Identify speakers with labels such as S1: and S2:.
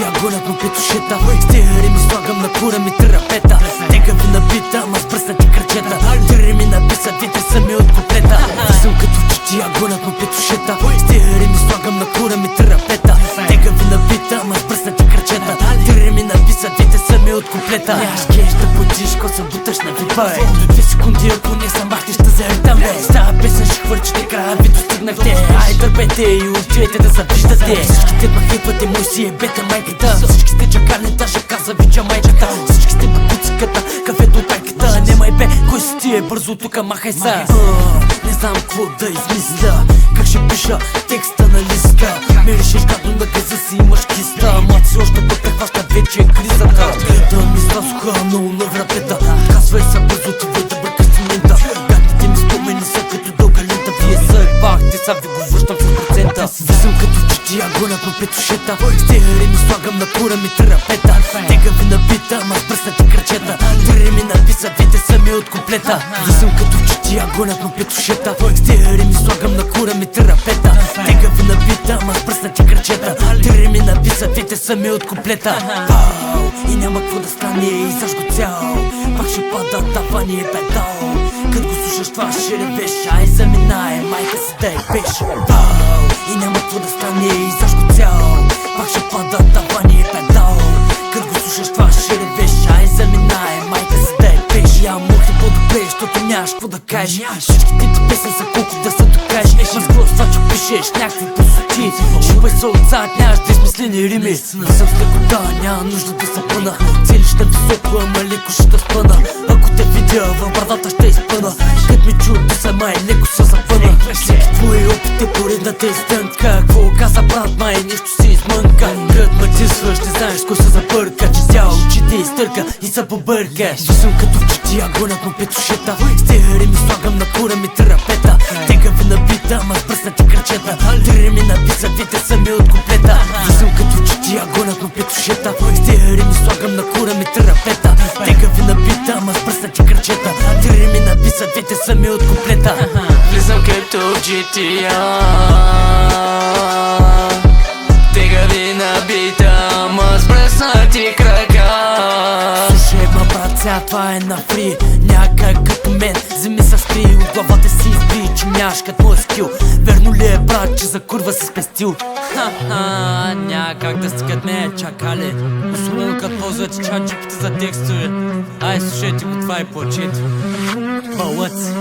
S1: я гонят му петушета. С тия рими слагам на кура ми терапета. Тега ви набита, ама с пръснати кръчета. Тия рими написат, вите са ми от куплета. Виждам като чичи, я гонят му петушета. С тия рими слагам на кура ми терапета. Тега ви набита, ама с пръснати кръчета. Тия рими написат, вите са ми от куплета. Нямаш кеш да платиш, ко се буташ на випа. До 2 секунди, ако не съм махнеш да заедам. С тази песен ще хвърчите, края ви достигнахте. Ай дърбете и отивайте да завиждате. Всичките махивате, мой си ебете майката. Всички сте чакали, даже каза вича майката. Всички сте бакуциката, кафето от тайката. Немай бе, кой си ти е бързо тука, махай са. Не знам какво да измисля, как ще пиша текста на листа. Миришеш гадно на газа си, имаш киста. Млад си още път те хваща вече кризата. Да ми излязоха много на вратета. Казвай са бързо, ти вой да бъркаш в момента. Гадните ми спомени са като дълга лента. Вие са ебахте, са ви го връщам с процента. Виждам като чичи, я гонят му петушета. С тия рими слагам на кура ми терапета. Тега ви набита, ама с пръснати кръчета. Тия рими написат, вите са ми от куплета. Виждам като чичи, я гонят му петушета. С тия рими слагам на кура ми терапета. Тега ви набита, ама с пръснати кръчета. Тия рими написат, вите са ми от куплета. И няма какво да стане, и заш го цял. Пак ще пада тавани е педал. Като го слушаш това ще ревеш. Ай заминае, майка си да е пеш. И няма какво да стане, и заш го цял. Пак ще пада тавани е педал. Като го слушаш това ще ревеш. Ай заминае, майка си да е пеш. Я мухи по-добре, защото нямаш какво да кажеш. Всичките ти песни са колко да се докажеш. Ма с какво това, че пишеш някакви пусоти. Шибай се отзад, нямаш да измислени рими. Съм с лекота, няма нужда да се пъна. Целища високо, ама леко ще спъна. Ако те видя, във брадата ще изпъна. Кът ми чу, да са май, леко се запъна. Всеки твои опит е поредната изтънка. Какво каза брат, май, нещо си измънка. Кът матисваш, не знаеш кой се забърка. Че цял очите изтърка и се побърка. Виждам като чити, я гонят му петушета. С тия рими слагам на кура ми терапета. Тега ви набита, ама с пръснати кръчета. Тия рими написат, вите са ми от куплета. Виждам като чити, я гонят му петушета. С тия рими слагам на кура ми терапета. Тега ви набита, ама с пръснати кръчета. Тия рими написат, вите са ми от куплета.
S2: Влизам като в GTA. Тега ви набита, ама с пръснати крака.
S1: Слушай ма брат, сега това е на фри. Някак като мен, земи са скри. От главата си избри, че нямаш като моя скил. Верно ли е брат, че за курва си спестил?
S3: Някак да стигат ме чакали. Особено като ползвате чатчупите за текстове. Ай слушайте го това и плачете. Балъци.